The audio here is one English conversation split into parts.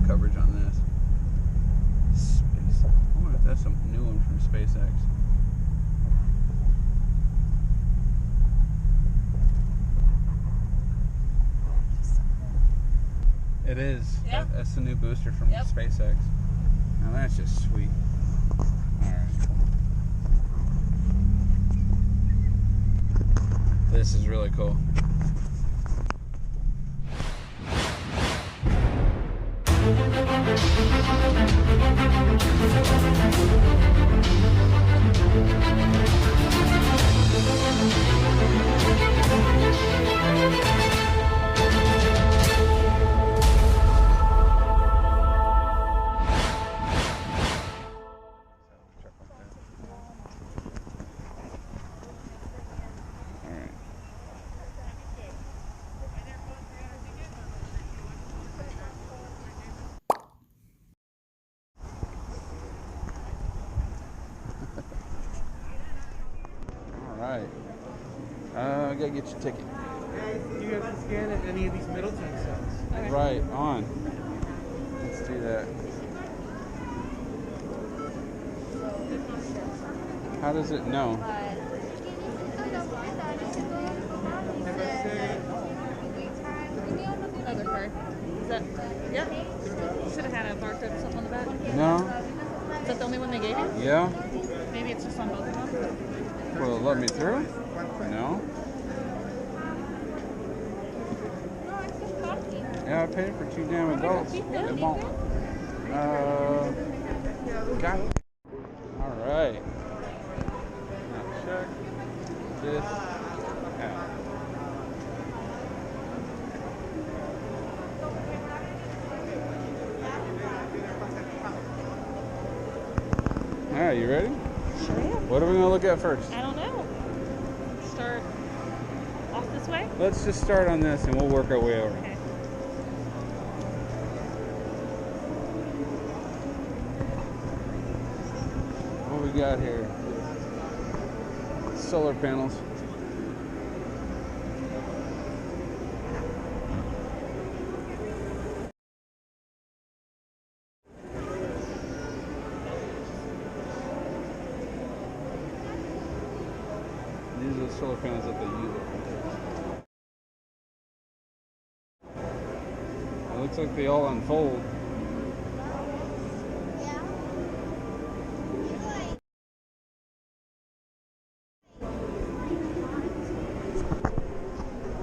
coverage on this. Space. I wonder if that's some new one from SpaceX. It is. Yeah. That's the new booster from SpaceX. Now that's just sweet. Alright. This is really cool. Alright. I gotta get your ticket. You have to scan at any of these Middleton cells. Okay. Right, on. Let's do that. How does it know? Other card. Is that, yeah? You should have had a barcode or something on the back. No. Is that the only one they gave you? Yeah. Maybe it's just on both of them. Will it let me through? No. Yeah, I paid for 2 damn adults. It won't. Got it. Alright. Now check this out. Alright, you ready? Sure am. What are we going to look at first? I don't know. Start off this way? Let's just start on this and we'll work our way over. Okay. What we got here? Solar panels. These are the solar panels that they use. It looks like they all unfold.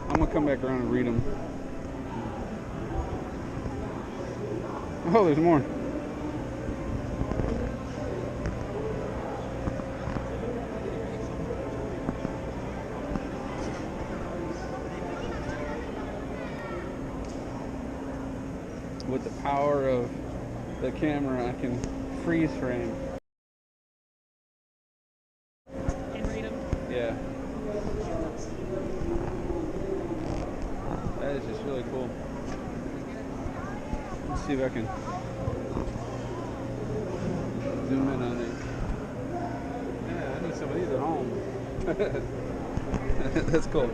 I'm gonna come back around and read them. Oh, there's more. With the power of the camera, I can freeze frame. And read them. Yeah. That is just really cool. Let's see if I can zoom in on it. Yeah, I need some of these at home. That's cool.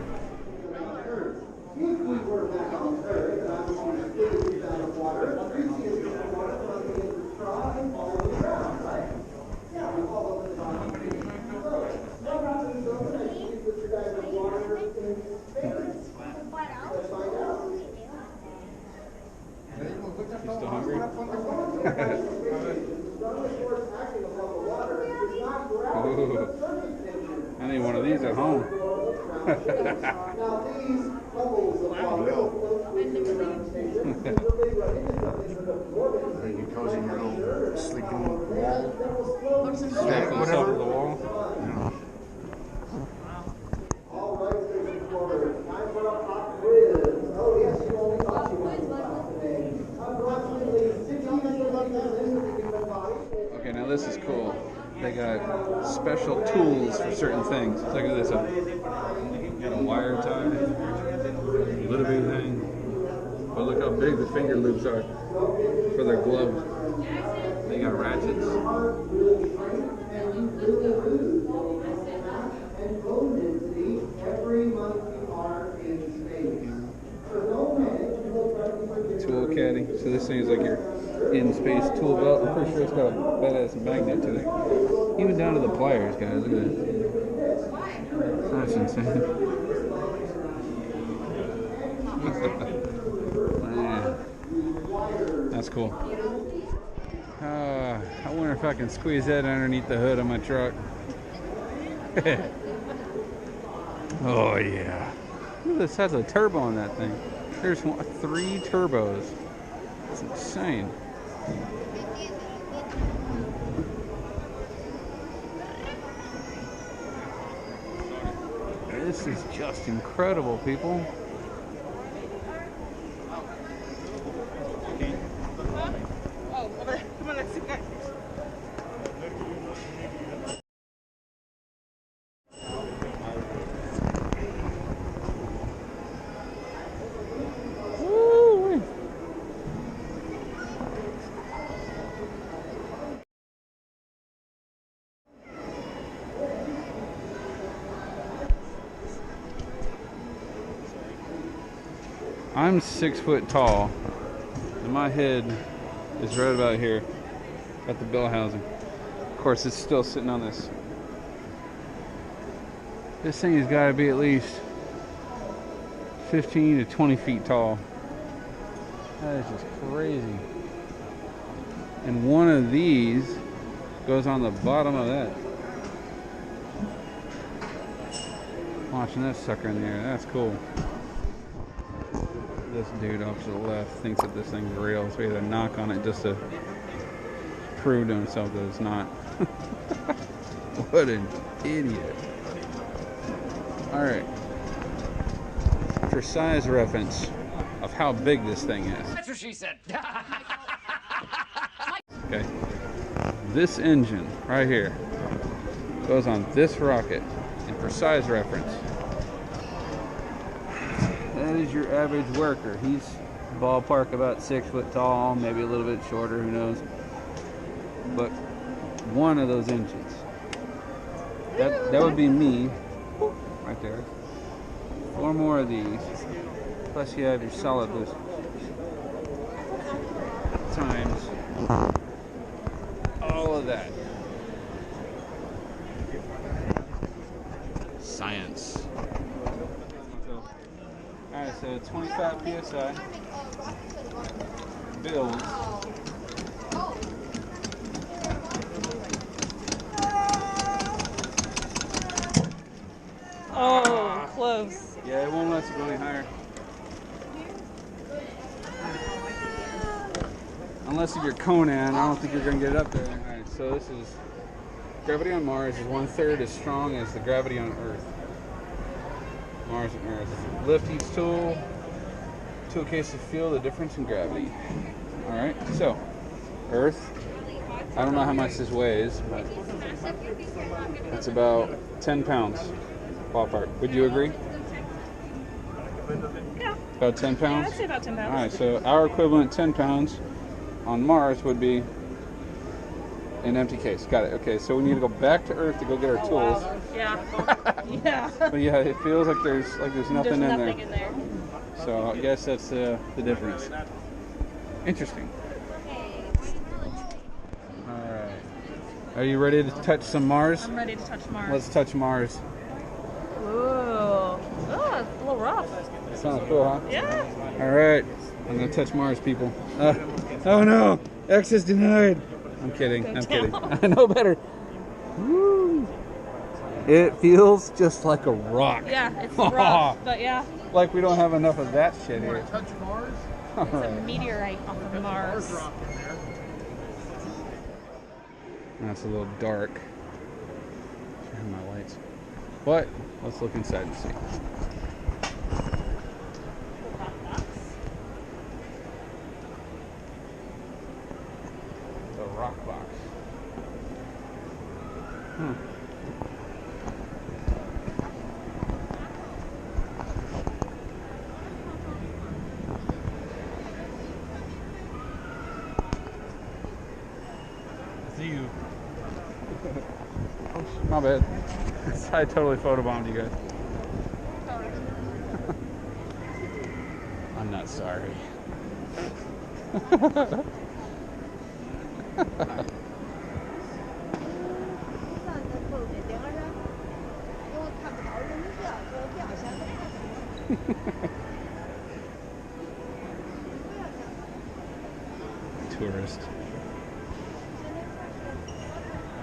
If we were back on Earth, I would use these out of water, increasing the water plugging into the straw and following the ground, right? Yeah, we follow the straw. No problems open. I think you put your guys in water in space. Let's find out. You still hungry? Ooh. I need one of these at home. Now these bubbles of water Are you causing your little sleeping wall? Stack on top of the wall. All right, station quarters. Time for a pop quiz. Oh yes, you only thought you wanted to laugh today. Approximately 60 millimeters into the human body. Okay, now this is cool. They got special tools for certain things. Look at this. Got a wire tie, little big thing. But look how big the finger loops are for their gloves. They got ratchets. And bone density every month you are in space. So no man can hold practically 2 tool caddy. So this thing is like your in-space tool belt. I'm pretty sure it's got a badass magnet to it. Even down to the pliers, guys. Look at that. That's insane. Man, that's cool. I wonder if I can squeeze that underneath the hood of my truck. Oh yeah. Look, this has a turbo on that thing. There's 3 turbos. That's insane. This is just incredible, people. Oh, over there. Come on, let's see. Woo! I'm 6 foot tall, and my head is right about here at the bell housing. Of course, it's still sitting on this. This thing has got to be at least 15 to 20 feet tall. That is just crazy. And one of these goes on the bottom of that. Watching that sucker in the air, that's cool. This dude off to the left thinks that this thing's real, so he had to knock on it just to prove to himself that it's not. What an idiot. Alright. For size reference of how big this thing is. That's what she said. Okay. This engine right here goes on this rocket. And for size reference, that is your average worker. He's ballpark about 6 foot tall, maybe a little bit shorter, who knows. But one of those engines, that would be me, right there. 4 more of these, plus you have your solid boosters, times all of that. Science. Alright, so 25 psi builds. Oh, close. Yeah, it won't let you go any higher. Unless you're Conan, I don't think you're going to get it up there. Alright, so this is gravity on Mars is 1/3 as strong as the gravity on Earth. Mars and Earth. Lift each tool case to feel the difference in gravity. Alright, so Earth, I don't know how much this weighs, but it's about 10 pounds ballpark. Would you agree? Yeah. About 10 Yeah, pounds? I'd say about 10 pounds. Alright, so our equivalent 10 pounds on Mars would be an empty case. Got it. Okay, so we need to go back to Earth to go get our tools. Wow. Yeah. Yeah. But yeah, it feels like there's nothing, There's in nothing there. in there. So I guess that's the difference. Interesting. Alright. Are you ready to touch some Mars? I'm ready to touch Mars. Let's touch Mars. Ooh. Oh, it's a little rough. Sounds cool, huh? Yeah. Alright. I'm gonna touch Mars, people. Oh no! Access denied! I'm kidding. I'm kidding. I know better. Woo. It feels just like a rock. Yeah, it's rough, but yeah. Like we don't have enough of that shit here. Touch Mars? It's a meteorite off of Mars. Drop in there. That's a little dark. Turn my lights. But let's look inside and see. The rock box. See you. Oh, my bad. I totally photobombed you guys. I'm not sorry. Tourist.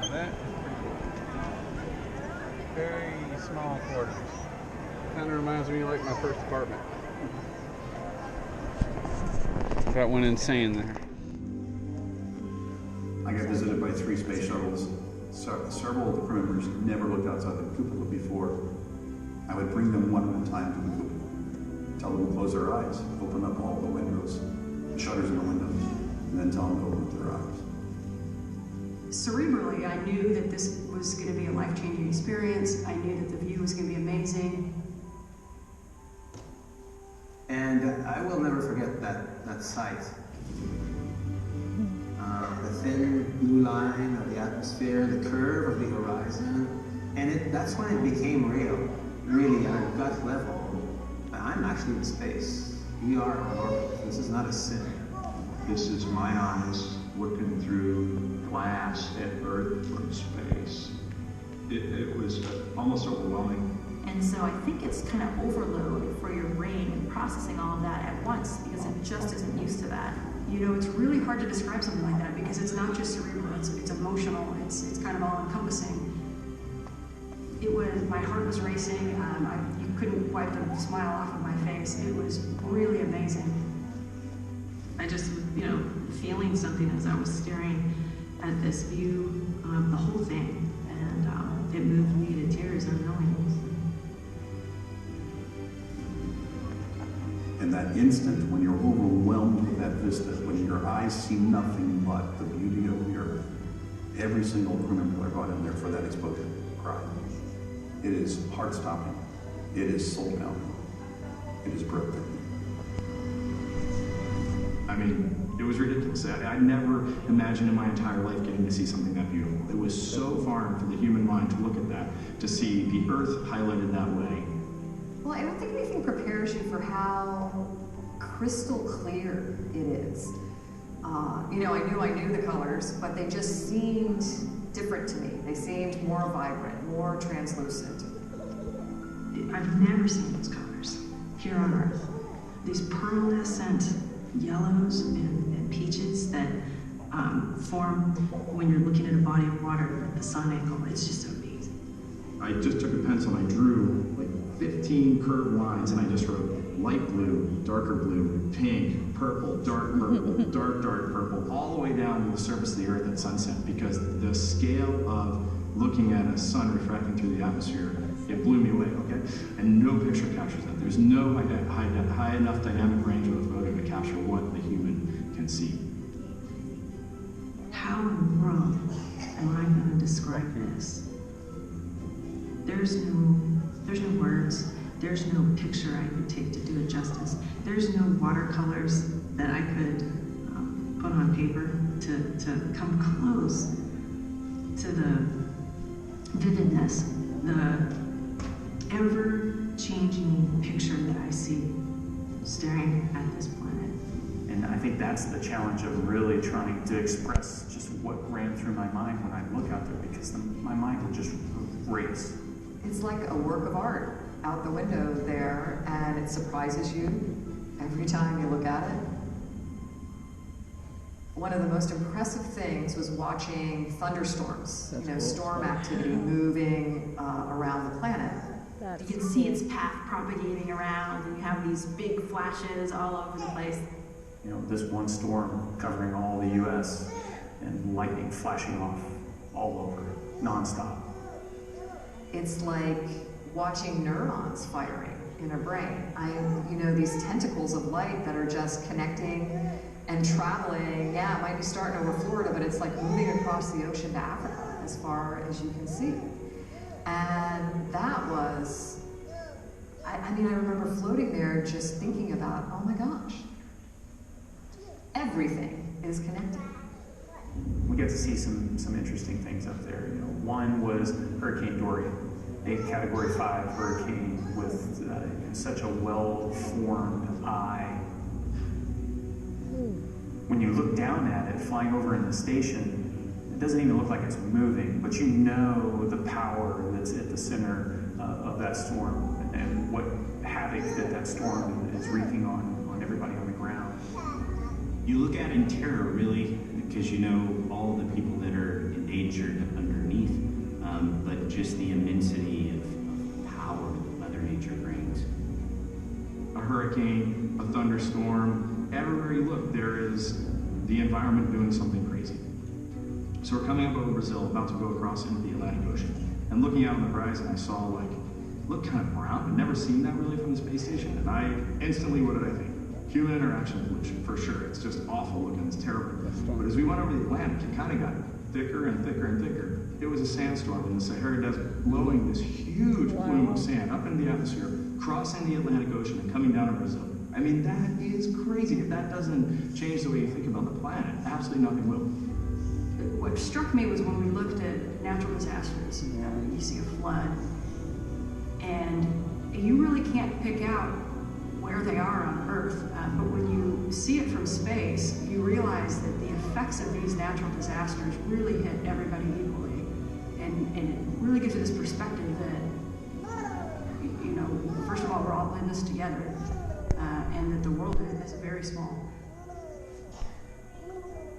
Now that is pretty cool. Very small quarters. Kind of reminds me like my first apartment. That went insane there. I got visited by 3 space shuttles. Several of the crew members never looked outside the cupola before. I would bring them one at a time to the cupola. Tell them to close their eyes, open up all the windows, the shutters in the windows, and then tell them to open up their eyes. Cerebrally, I knew that this was going to be a life-changing experience. I knew that the view was going to be amazing. And I will never forget that sight. The thin blue line of the atmosphere, the curve of the horizon, and that's when it became real, really at a gut level. I'm actually in space. We are on orbit. This is not a sim. This is my eyes looking through glass at Earth from space. It was almost overwhelming. And so I think it's kind of overload for your brain and processing all of that at once because it just isn't used to that. You know, it's really hard to describe something like that because it's not just cerebral, it's emotional, it's kind of all encompassing. It was, my heart was racing, you couldn't wipe the smile off of my face. It was really amazing. I just, feeling something as I was staring at this view of the whole thing, and it moved me to tears unknowingly. In that instant, when you're overwhelmed with that vista, when your eyes see nothing but the beauty of the Earth, every single crew member I brought in there for that exposure cried. It is heart-stopping. It is soul-pounding. It is breathtaking. I mean, it was ridiculous. I never imagined in my entire life getting to see something that beautiful. It was so foreign for the human mind to look at that, to see the Earth highlighted that way. Well, I don't think anything prepares you for how crystal clear it is. I knew the colors, but they just seemed different to me. They seemed more vibrant, more translucent. I've never seen those colors here on Earth. These pearlescent yellows and peaches that form when you're looking at a body of water at the sun angle. It's just amazing. I just took a pencil and I drew like 15 curved lines and I just wrote light blue, darker blue, pink, purple, dark dark purple, all the way down to the surface of the Earth at sunset, because the scale of looking at a sun refracting through the atmosphere, it blew me away, okay? And no picture captures that. There's no high enough dynamic range of a photo to capture what the human can see. How in the world am I going to describe this? There's no words. There's no picture I could take to do it justice. There's no watercolors that I could put on paper to come close to the vividness, the ever-changing picture that I see staring at this planet. And I think that's the challenge of really trying to express just what ran through my mind when I look out there, because my mind would just race. It's like a work of art out the window there, and it surprises you every time you look at it. One of the most impressive things was watching thunderstorms, cool. Storm activity moving around the planet. You can see its path propagating around, and you have these big flashes all over the place. This one storm covering all the U.S. and lightning flashing off all over, nonstop. It's like watching neurons firing in a brain. These tentacles of light that are just connecting and traveling. Yeah, it might be starting over Florida, but it's like moving across the ocean to Africa as far as you can see. And that was, I remember floating there just thinking about, oh my gosh, everything is connected. We got to see some interesting things up there. One was Hurricane Dorian, a Category 5 hurricane with such a well-formed eye. when you look down at it, flying over in the station, it doesn't even look like it's moving, but you know the power that's at the center of that storm and what havoc that storm is wreaking on everybody on the ground. You look at it in terror, really, because you know all the people that are endangered underneath, but just the immensity of power that Mother Nature brings. A hurricane, a thunderstorm, everywhere you look, there is the environment doing something crazy. So we're coming up over Brazil, about to go across into the Atlantic Ocean, and looking out on the horizon, I saw looked kind of brown. I'd never seen that really from the space station, and I instantly, what did I think? Human interaction pollution, for sure. It's just awful looking, it's terrible. But as we went over the Atlantic, it kind of got thicker and thicker and thicker. It was a sandstorm in the Sahara Desert, blowing this huge plume of sand up into the atmosphere, crossing the Atlantic Ocean and coming down to Brazil. I mean, that is crazy. If that doesn't change the way you think about the planet, absolutely nothing will. What struck me was when we looked at natural disasters, you see a flood, and you really can't pick out where they are on Earth, but when you see it from space, you realize that the effects of these natural disasters really hit everybody equally, and it really gives you this perspective that, you know, first of all, we're all in this together, and that the world is very small.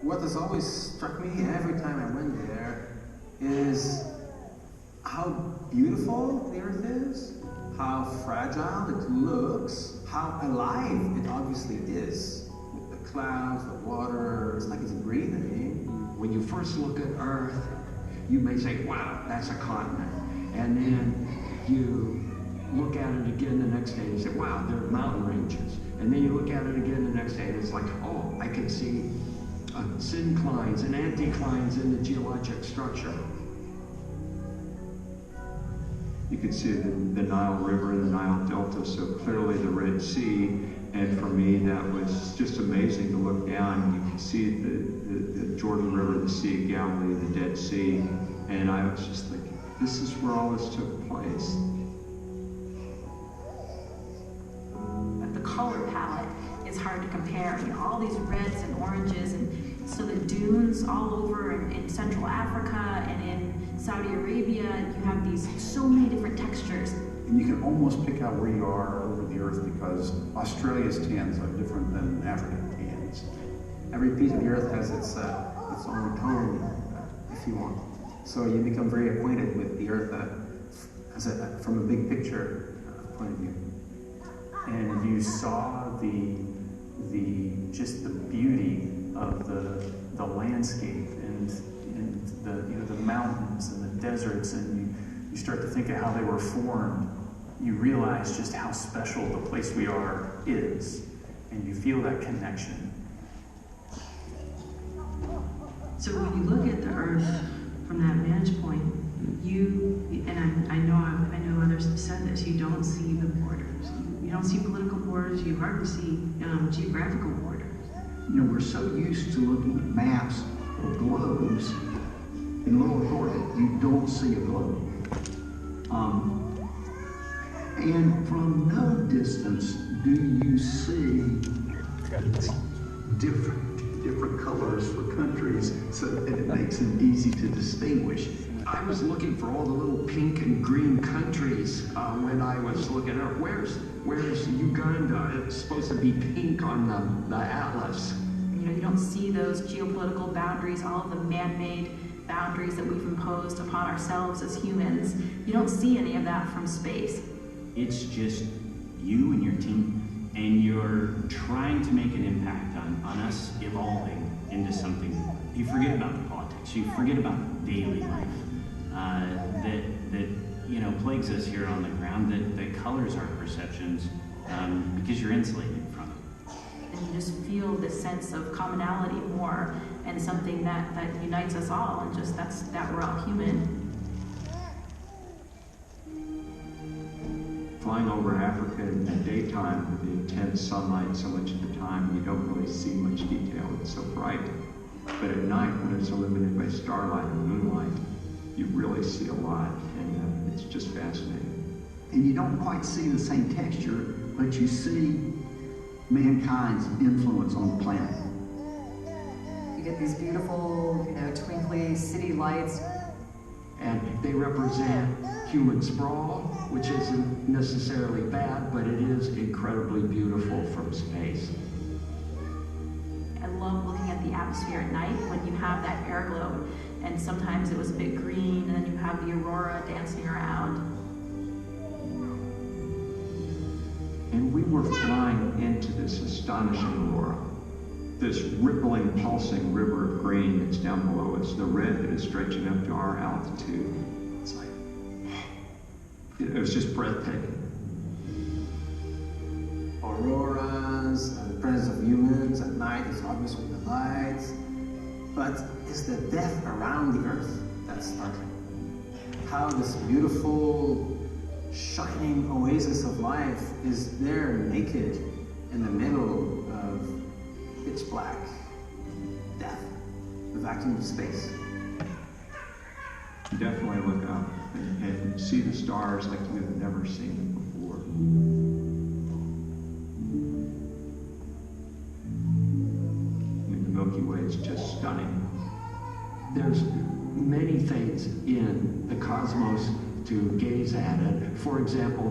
What has always struck me every time I went there is how beautiful the Earth is, how fragile it looks, how alive it obviously is. With the clouds, the water, it's like it's breathing. When you first look at Earth, you may say, wow, that's a continent. And then you look at it again the next day and you say, wow, there are mountain ranges. And then you look at it again the next day and it's like, oh, I can see synclines and anticlines in the geologic structure. You could see the Nile River and the Nile Delta, so clearly the Red Sea. And for me, that was just amazing to look down. You could see the Jordan River, the Sea of Galilee, the Dead Sea. And I was just thinking, this is where all this took place. But the color palette is hard to compare. You know, all these reds and oranges, and so the dunes all over in Central Africa and in Saudi Arabia, you have these so many different textures. And you can almost pick out where you are over the Earth because Australia's tans are different than African tans. Every piece of the Earth has its own tone, if you want. So you become very acquainted with the Earth from a big picture point of view. And you saw just the beauty of the landscape and the mountains and the deserts, and you start to think of how they were formed. You realize just how special the place we are is, and you feel that connection. So when you look at the Earth from that vantage point, I know others have said this, you don't see the borders. You don't see political borders, you hardly see geographical borders. You know, we're so used to looking at maps or globes. In lower orbit, you don't see a globe. And from no distance do you see different colors for countries, so that it makes them easy to distinguish. I was looking for all the little pink and green countries when I was looking at where's Uganda? It's supposed to be pink on the atlas. You know, you don't see those geopolitical boundaries, all of the man-made boundaries that we've imposed upon ourselves as humans. You don't see any of that from space. It's just you and your team, and you're trying to make an impact on us evolving into something. You forget about the politics. You forget about daily life that plagues us here on the ground. That colors our perceptions because you're insulated from it. And you just feel this sense of commonality more, and something that unites us all, and just that we're all human. Flying over Africa in the daytime with the intense sunlight so much of the time, you don't really see much detail. It's so bright. But at night, when it's illuminated by starlight and moonlight, you really see a lot, and it's just fascinating. And you don't quite see the same texture, but you see mankind's influence on the planet. get these beautiful, you know, twinkly city lights. And they represent human sprawl, which isn't necessarily bad, but it is incredibly beautiful from space. I love looking at the atmosphere at night when you have that air glow, and sometimes it was a bit green, and then you have the aurora dancing around. And we were flying into this astonishing aurora. This rippling, pulsing river of green that's down below us, the red that is stretching up to our altitude. It's like, it was just breathtaking. Auroras, the presence of humans at night is obvious with the lights, but it's the death around the Earth that's startling. How this beautiful, shining oasis of life is there naked in the middle of pitch black death, the vacuum of space. Definitely look up and see the stars like you've never seen them before. I mean, the Milky Way is just stunning. There's many things in the cosmos to gaze at. And for example,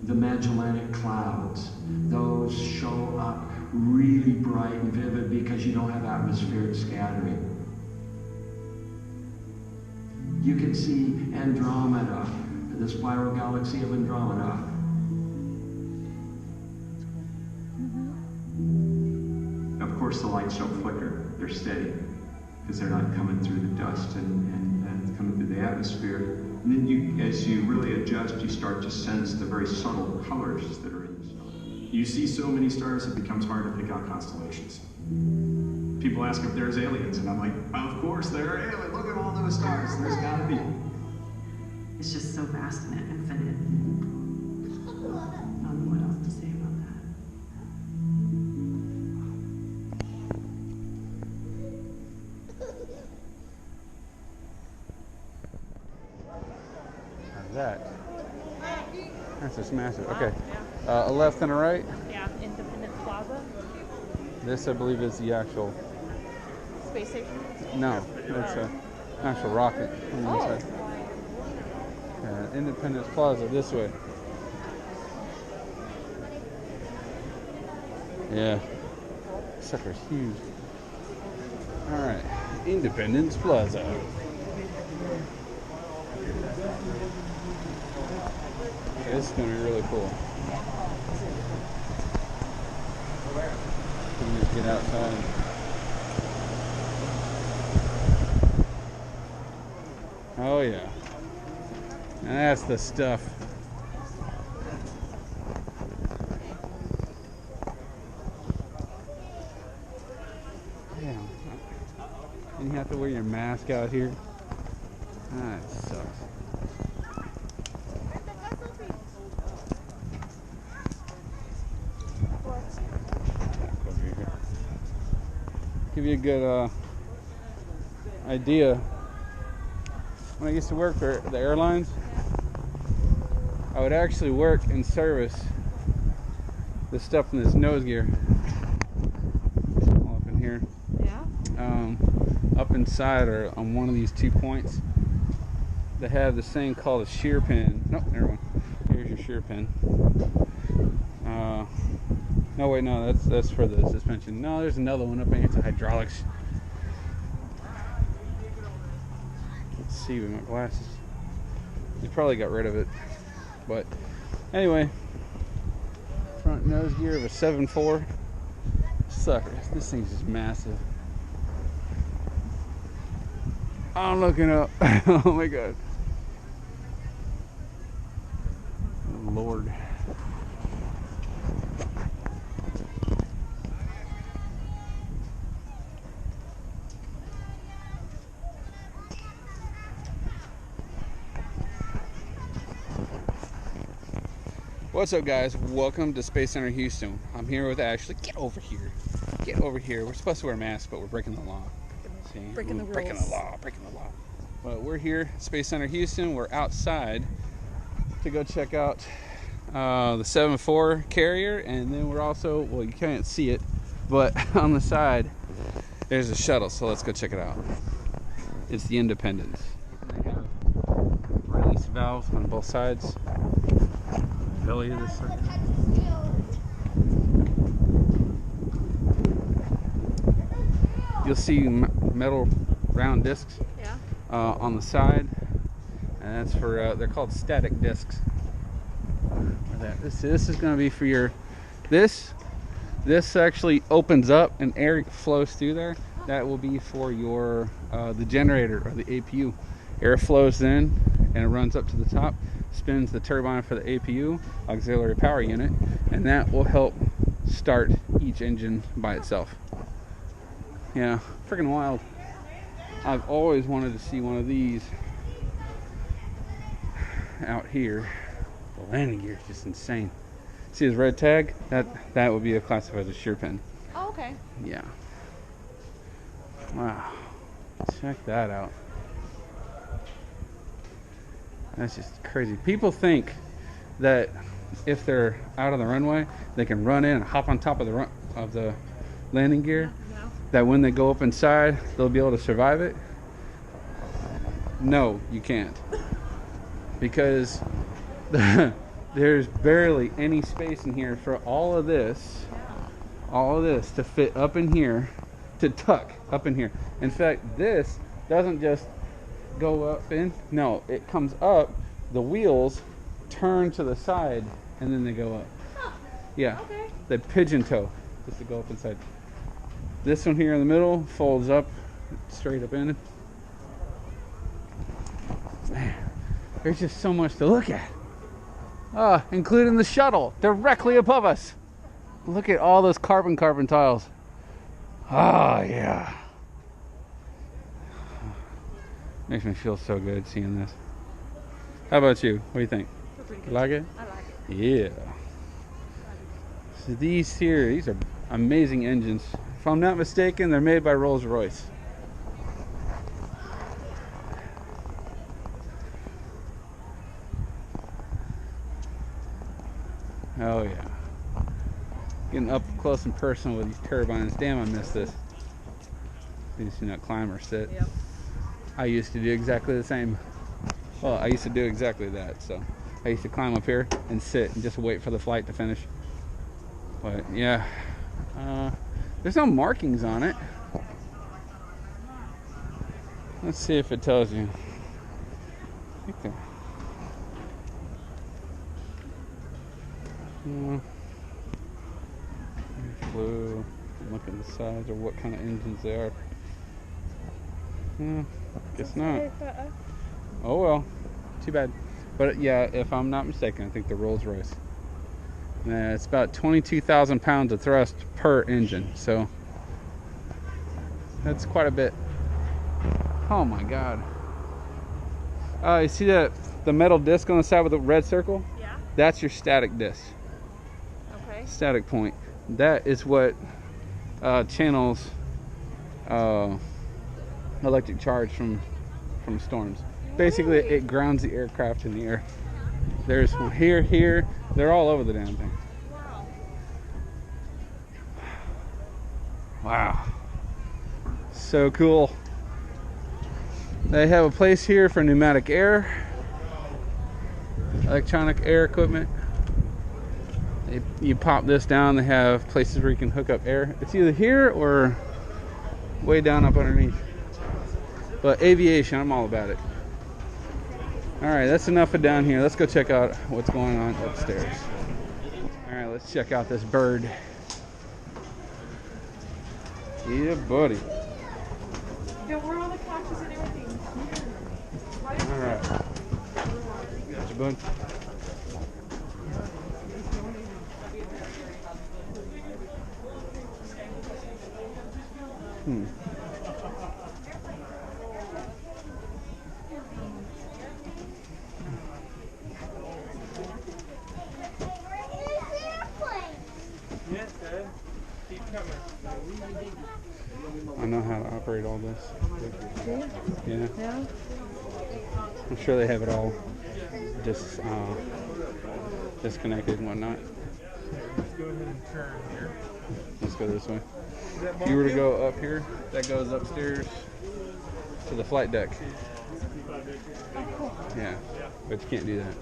the Magellanic Clouds, those show up really bright and vivid because you don't have atmospheric scattering. You can see Andromeda, the spiral galaxy of Andromeda. Of course, the lights don't flicker. They're steady because they're not coming through the dust and coming through the atmosphere. And then you, as you really adjust, you start to sense the very subtle colors that are in the star. You see so many stars, it becomes hard to pick out constellations. People ask if there's aliens, and I'm like, of course there are aliens. Look at all those stars. There's gotta be. It's just so vast and infinite. I don't know what else to say about How's that? That's just massive. Okay. A left and a right. Yeah, Independence Plaza. This, I believe, is the actual Space station? No, it's an actual rocket on the Oh. inside. Independence Plaza, this way. Yeah. Sucker's huge. Alright, Independence Plaza. Okay, this is going to be really cool. You can just get outside. Oh yeah. That's the stuff. Damn. And you have to wear your mask out here. That sucks. Give you a good idea. When I used to work for the airlines, I would actually work in service the stuff in this nose gear. All up in here. Yeah. Up inside or on one of these 2 points, they have this thing called a shear pin. Nope, never mind. Here's your shear pin. No, wait, no, that's for the suspension. No, there's another one up in here. It's a hydraulics. Let's see with my glasses. You probably got rid of it, but anyway, front nose gear of a 7.4. Sucker, this thing's just massive. I'm looking up. Oh my god. Lord. What's up, guys? Welcome to Space Center Houston. I'm here with Ashlee. Get over here. Get over here. We're supposed to wear masks, but we're breaking the law. See? Breaking the rules. Breaking the law. Breaking the law. But we're here, Space Center Houston. We're outside to go check out the 7.4 carrier, and then we're also, well, you can't see it, but on the side There's a shuttle, so let's go check it out. It's the Independence. They have release valves on both sides. Belly of the circle. You'll see metal round discs on the side, and that's for they're called static discs. This is going to be for your this actually opens up and air flows through there. That will be for your the generator or the APU. Air flows in and it runs up to the top, spins the turbine for the APU, auxiliary power unit, and that will help start each engine by itself. Yeah, freaking wild. I've always wanted to see one of these out here. The landing gear is just insane. See his red tag? That would be classified as sure pin. Oh, okay. Yeah. Wow. Check that out. That's just crazy. People think that if they're out on the runway, they can run in and hop on top of the landing gear. That when they go up inside, they'll be able to survive it. No, you can't. Because there's barely any space in here for all of this to fit up in here, to tuck up in here. In fact, this doesn't just go up in, no, it comes up, the wheels turn to the side, and then they go up. Huh. Yeah, okay. They pigeon toe just to go up inside. This one here in the middle folds up straight up in. Man, there's just so much to look at. Including the shuttle directly above us. Look at all those carbon tiles. Oh, yeah. Makes me feel so good seeing this. How about you? What do you think? You like it? I like it. Yeah. So these are amazing engines. If I'm not mistaken, they're made by Rolls-Royce. Oh yeah. Getting up close and personal with these turbines. Damn, I missed this. You see that climb or sit. Yep. I used to do exactly the same. Well, I used to do exactly that. So I used to climb up here and sit and just wait for the flight to finish. But yeah, there's no markings on it. Let's see if it tells you. I think there. Blue. Look at the size or what kind of engines they are. Guess not. Oh well, too bad. But yeah, if I'm not mistaken, I think the Rolls-Royce. It's about 22,000 pounds of thrust per engine, so that's quite a bit. Oh my God! You see the metal disc on the side with the red circle? Yeah. That's your static disc. Okay. Static point. That is what channels electric charge from storms. Basically, it grounds the aircraft in the air. There's one here. They're all over the damn thing. Wow. So cool. They have a place here for pneumatic air, electronic air equipment. You pop this down, they have places where you can hook up air. It's either here or way down up underneath. But aviation, I'm all about it. Alright, that's enough of down here. Let's go check out what's going on upstairs. Alright, let's check out this bird. Yeah, buddy. Yeah, where are all the couches and everything? Alright. Got you, bud. I know how to operate all this. Yeah. I'm sure they have it all just disconnected and whatnot. Let's go ahead and turn here. Let's go this way. If you were to go up here, that goes upstairs to the flight deck. Yeah, but you can't do that.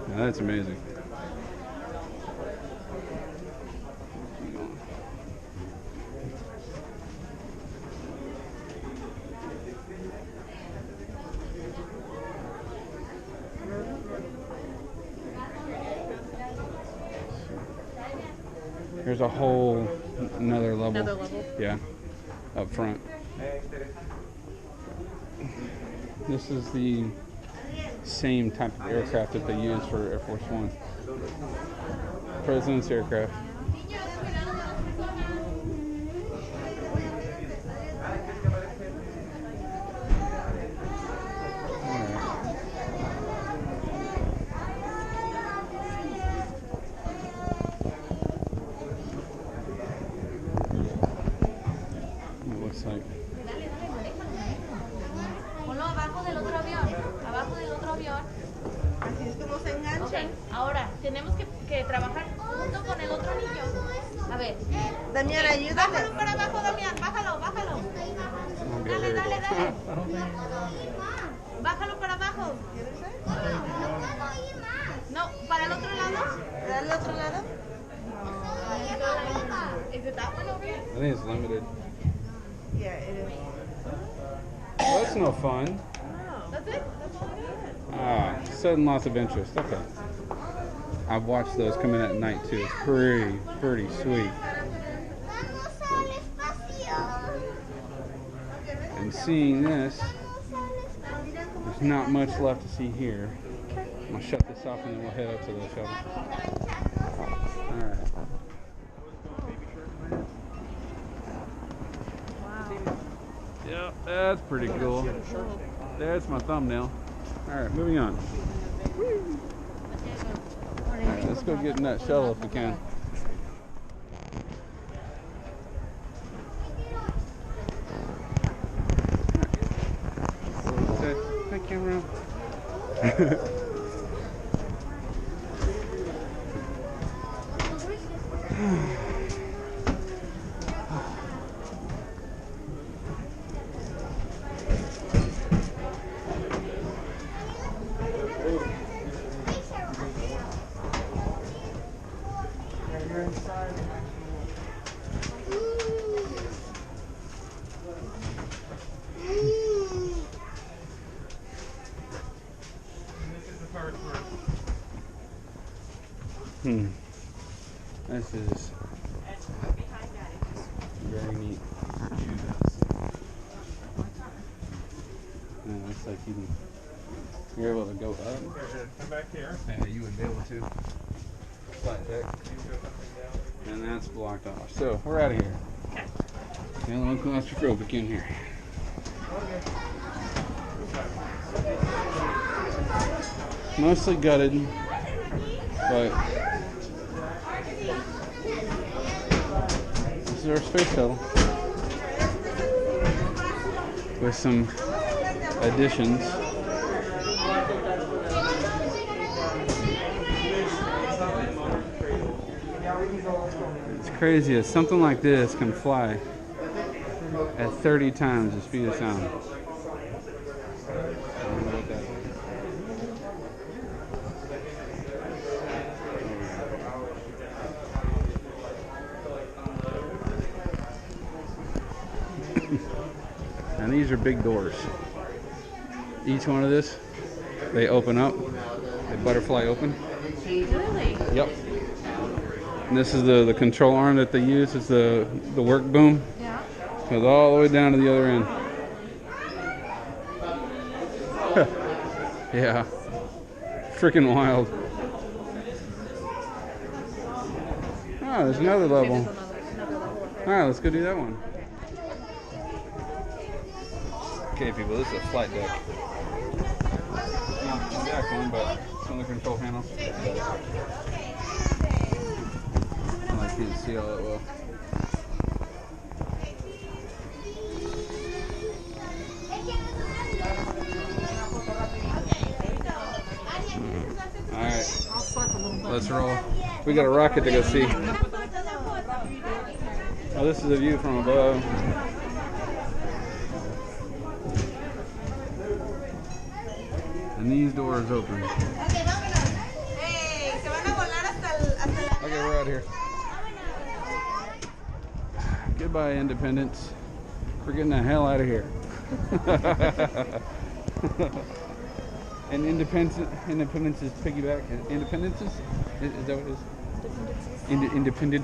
Now that's amazing. There's a whole another level. Another level? Yeah, up front. This is the same type of aircraft that they use for Air Force One. President's aircraft. Like Ponlo abajo del otro avión, abajo del otro avión. Así es como se engancha. Okay. Ahora, tenemos que trabajar junto con el otro niño. A ver. Damián, ayúdame. Bájalo para abajo, Damián, bájalo, bájalo. Dale, dale, dale. Bájalo para abajo. No, para el otro lado. ¿Para el otro lado? Is it that one over here? I think it's limited. Yeah, it is. Well, that's no fun. That's it? That's all I got? Sudden loss of interest. Okay. I've watched those come in at night too. It's pretty sweet. And seeing this, there's not much left to see here. I'm gonna shut this off and then we'll head up to the shuttle. Alright. Yep, that's pretty cool. That's my thumbnail. Alright, moving on. Alright, let's go get in that shuttle if we can. Hi, camera. This is very neat. And it looks like you're able to go up. Come back here. Yeah, you would be able to. Flat deck. And that's blocked off. So we're out of here. Okay, a little claustrophobic in here. Mostly gutted, but this is our space shuttle with some additions. It's crazy that something like this can fly at 30 times the speed of sound. I don't know what that is. And these are big doors. Each one of this, they open up, they butterfly open. Really? Yep. And this is the control arm that they use. It's the work boom. Yeah. Goes all the way down to the other end. Yeah. Freaking wild. Oh, there's another level. Alright, let's go do that one. Okay, people, this is a flight deck. Not the exact one, but it's on the control panel. I can't see all that well. let's roll. We got a rocket to go see. Oh, this is a view from above. And these doors open. Okay, we're out here. Goodbye, Independence. We're getting the hell out of here. And Independence is piggyback. Independence is that what it is? Independence.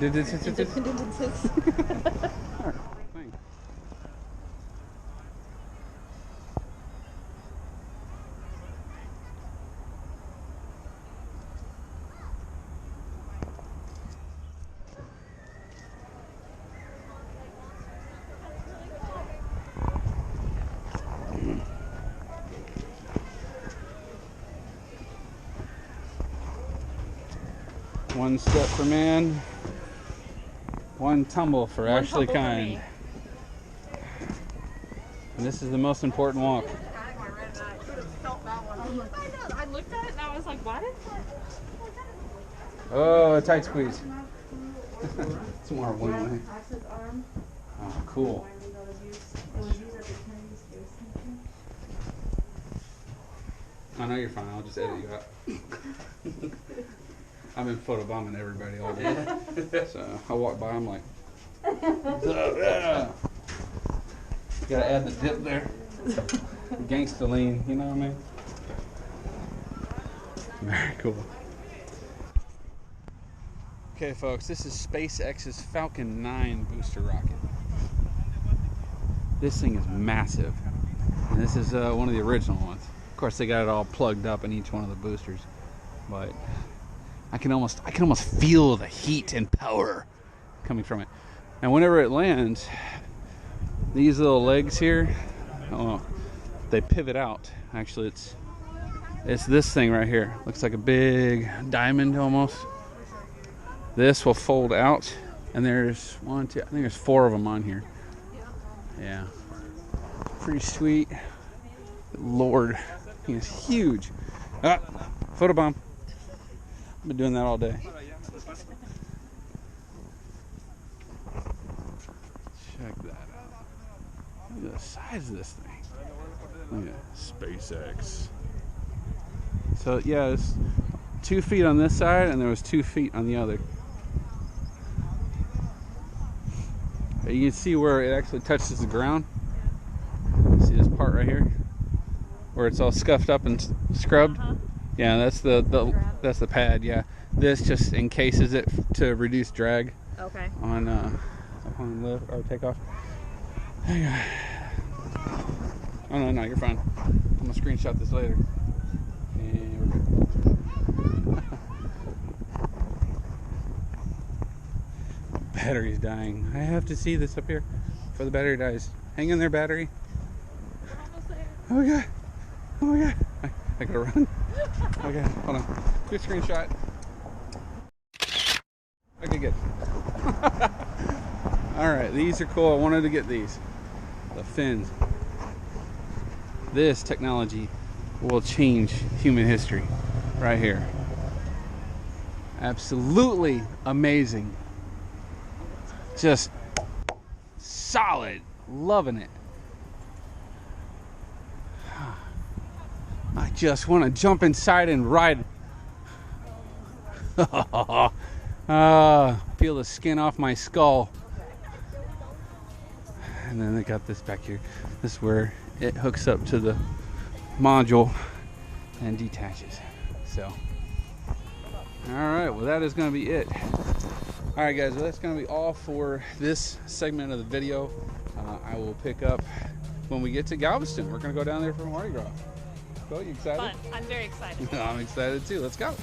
One step for man, one tumble for Ashlee Kind. And this is the most important walk. I looked at it and I was like, what is that? Oh, a tight squeeze. It's more one way. Oh, cool. I know you're fine. I'll just edit you out. I've been photobombing everybody all day. So I walk by, I'm like, yeah. Gotta add the dip there. Gangsta lean, you know what I mean? Very cool. Okay, folks, this is SpaceX's Falcon 9 booster rocket. This thing is massive. And this is one of the original ones. Of course, they got it all plugged up in each one of the boosters. But I can almost feel the heat and power coming from it. And whenever it lands, these little legs here, oh, they pivot out. Actually, it's this thing right here. Looks like a big diamond almost. This will fold out, and there's one, two, I think there's 4 of them on here. Yeah, pretty sweet. Lord, he's huge. Ah, photobomb. I've been doing that all day. Check that out. Look at the size of this thing. Look at SpaceX. So yeah, it's 2 feet on this side, and there was 2 feet on the other. You can see where it actually touches the ground. See this part right here, where it's all scuffed up and scrubbed. Yeah, that's the pad. Yeah, this just encases it to reduce drag. Okay. On lift or takeoff. Oh no, you're fine. I'm gonna screenshot this later. And we're good. Battery's dying. I have to see this up here before the battery dies. Hang in there, battery. Oh my god. Oh my god. I gotta run. Okay, hold on. Good screenshot. Okay, good. Alright, these are cool. I wanted to get these. The fins. This technology will change human history right here. Absolutely amazing. Just solid. Loving it. I just want to jump inside and ride. Feel the skin off my skull. And then they got this back here. This is where it hooks up to the module and detaches. So, alright, well that is going to be it. Alright guys, well that's going to be all for this segment of the video. I will pick up when we get to Galveston. We're going to go down there for Mardi Gras. Cool, you excited? Fun. I'm very excited. I'm excited too. Let's go.